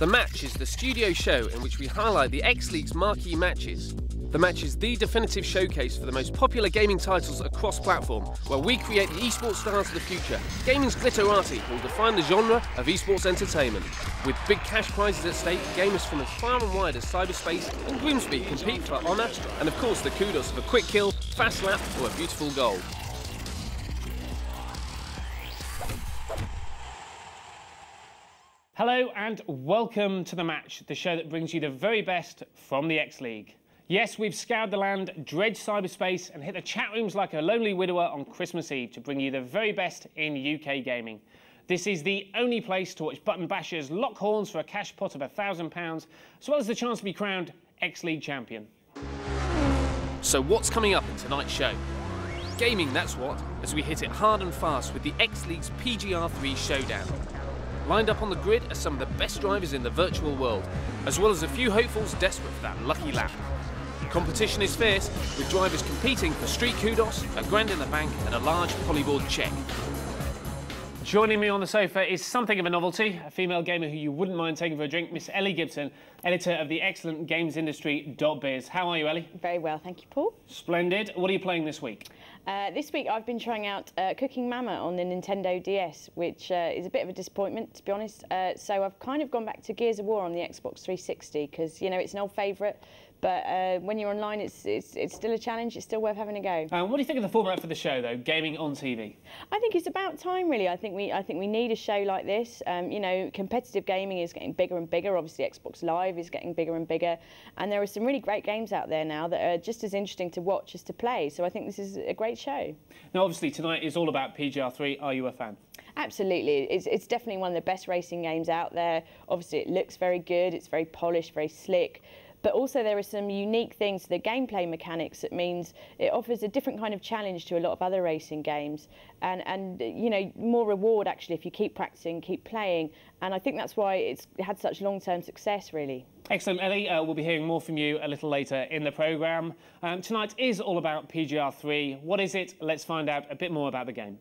The Match is the studio show in which we highlight the X-League's marquee matches. The Match is the definitive showcase for the most popular gaming titles across platform, where we create the esports stars of the future. Gaming's glitterati will define the genre of esports entertainment. With big cash prizes at stake, gamers from as far and wide as cyberspace and Grimsby compete for honour and of course the kudos of a quick kill, fast lap or a beautiful goal. Hello and welcome to The Match, the show that brings you the very best from the X-League. Yes, we've scoured the land, dredged cyberspace and hit the chat rooms like a lonely widower on Christmas Eve to bring you the very best in UK gaming. This is the only place to watch button bashers lock horns for a cash pot of £1,000, as well as the chance to be crowned X-League champion. So what's coming up in tonight's show? Gaming, that's what, as we hit it hard and fast with the X-League's PGR3 showdown. Lined up on the grid are some of the best drivers in the virtual world, as well as a few hopefuls desperate for that lucky lap. Competition is fierce, with drivers competing for street kudos, a grand in the bank and a large polyboard check. Joining me on the sofa is something of a novelty, a female gamer who you wouldn't mind taking for a drink, Miss Ellie Gibson, editor of the excellent gamesindustry.biz. How are you, Ellie? Very well, thank you, Paul. Splendid. What are you playing this week? This week I've been trying out Cooking Mama on the Nintendo DS, which is a bit of a disappointment, to be honest. So I've kind of gone back to Gears of War on the Xbox 360 because, you know, it's an old favourite. But when you're online, it's still a challenge. It's still worth having a go. What do you think of the format for the show, though? Gaming on TV. I think it's about time, really. I think we need a show like this. You know, competitive gaming is getting bigger and bigger. Obviously, Xbox Live is getting bigger and bigger, and there are some really great games out there now that are just as interesting to watch as to play. So I think this is a great show. Now, obviously, tonight is all about PGR3. Are you a fan? Absolutely. It's definitely one of the best racing games out there. Obviously, it looks very good. It's very polished, very slick. But also there are some unique things to the gameplay mechanics that means it offers a different kind of challenge to a lot of other racing games and you know, more reward actually if you keep practicing, keep playing, and I think that's why it's had such long-term success, really. Excellent, Ellie. We'll be hearing more from you a little later in the programme. Tonight is all about PGR3. What is it? Let's find out a bit more about the game.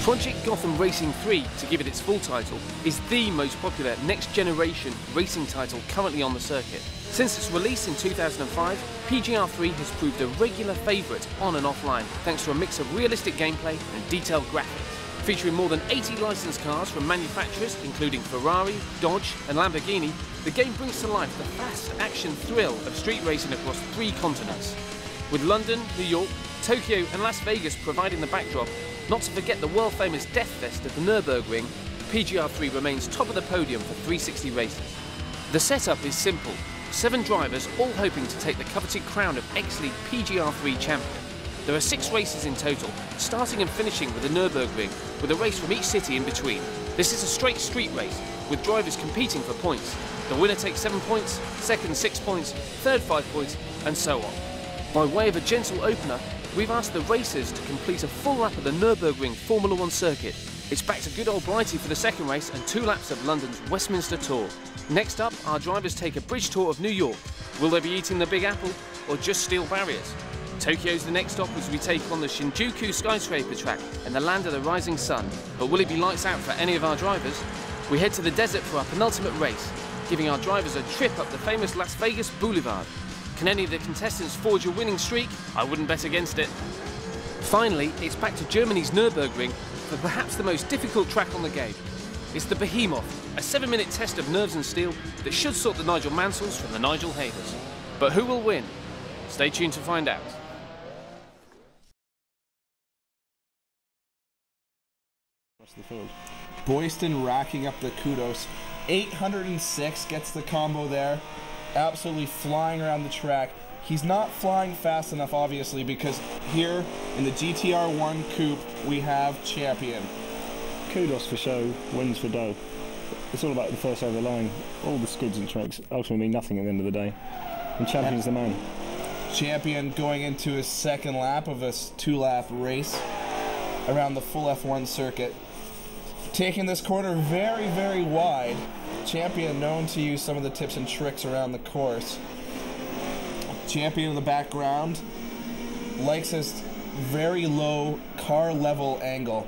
Project Gotham Racing 3, to give it its full title, is the most popular next-generation racing title currently on the circuit. Since its release in 2005, PGR3 has proved a regular favourite on and offline, thanks to a mix of realistic gameplay and detailed graphics. Featuring more than 80 licensed cars from manufacturers including Ferrari, Dodge and Lamborghini, the game brings to life the fast action thrill of street racing across 3 continents. With London, New York, Tokyo and Las Vegas providing the backdrop, not to forget the world-famous Death Fest at the Nürburgring, PGR3 remains top of the podium for 360 races. The setup is simple, 7 drivers all hoping to take the coveted crown of X-League PGR3 champion. There are 6 races in total, starting and finishing with the Nürburgring, with a race from each city in between. This is a straight street race, with drivers competing for points. The winner takes 7 points, second 6 points, third 5 points, and so on. By way of a gentle opener, we've asked the racers to complete a full lap of the Nürburgring Formula 1 circuit. It's back to good old Blighty for the second race and 2 laps of London's Westminster Tour. Next up, our drivers take a bridge tour of New York. Will they be eating the Big Apple or just steel barriers? Tokyo's the next stop as we take on the Shinjuku skyscraper track and the land of the rising sun. But will it be lights out for any of our drivers? We head to the desert for our penultimate race, giving our drivers a trip up the famous Las Vegas Boulevard. Can any of the contestants forge a winning streak? I wouldn't bet against it. Finally, it's back to Germany's Nürburgring for perhaps the most difficult track on the game. It's the Behemoth, a 7-minute test of nerves and steel that should sort the Nigel Mansells from the Nigel Havers. But who will win? Stay tuned to find out. Boyston racking up the kudos. 806 gets the combo there. Absolutely flying around the track. He's not flying fast enough, obviously, because here in the GTR1 Coupe, we have Champion. Kudos for show, wins for dough. It's all about the first over the line. All the skids and tricks ultimately mean nothing at the end of the day. And Champion's the man. Champion going into his second lap of a 2-lap race around the full F1 circuit. Taking this corner very, very wide. Champion known to use some of the tips and tricks around the course. Champion in the background likes his very low car level angle.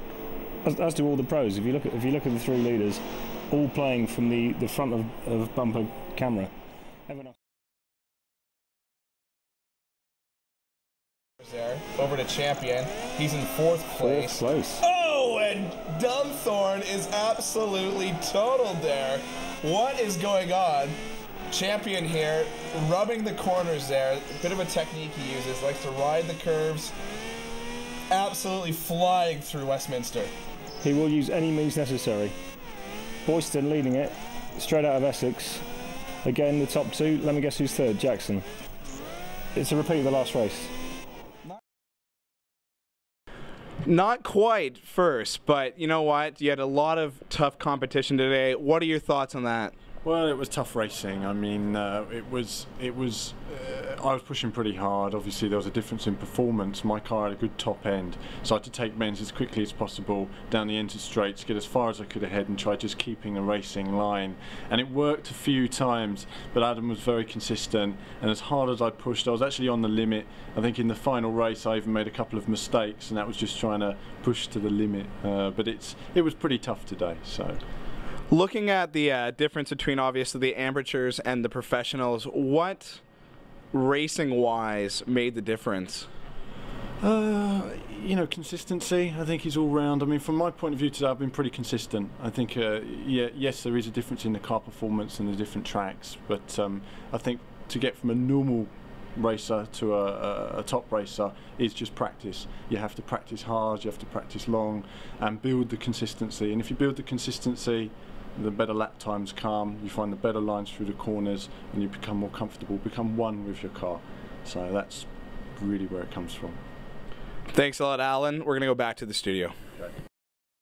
as do all the pros. If you look at the three leaders, all playing from the front of bumper camera. Everyone else. There, over to Champion. He's in fourth place. Close. Oh, and Dumbthorn is absolutely totaled there. What is going on? Champion here, rubbing the corners there. A bit of a technique he uses. Likes to ride the curves. Absolutely flying through Westminster. He will use any means necessary. Boyston leading it, straight out of Essex. Again, the top two. Let me guess who's third. Jackson. It's a repeat of the last race. Not quite first, but you know what? You had a lot of tough competition today. What are your thoughts on that? Well, it was tough racing. I mean, I was pushing pretty hard. Obviously, there was a difference in performance. My car had a good top end, so I had to take Men's as quickly as possible down the entered straights, get as far as I could ahead, and try just keeping a racing line. And it worked a few times, but Adam was very consistent. And as hard as I pushed, I was actually on the limit. I think in the final race, I even made a couple of mistakes, and that was just trying to push to the limit. But it was pretty tough today. So. Looking at the difference between obviously the amateurs and the professionals, what racing-wise made the difference? You know, consistency, I think, is all round. I mean, from my point of view today, I've been pretty consistent. I think, yes, there is a difference in the car performance and the different tracks, but I think to get from a normal racer to a top racer is just practice. You have to practice hard, you have to practice long, and build the consistency. And if you build the consistency, the better lap times come, you find the better lines through the corners, and you become more comfortable, become one with your car. So that's really where it comes from. Thanks a lot, Alan. We're going to go back to the studio. Okay.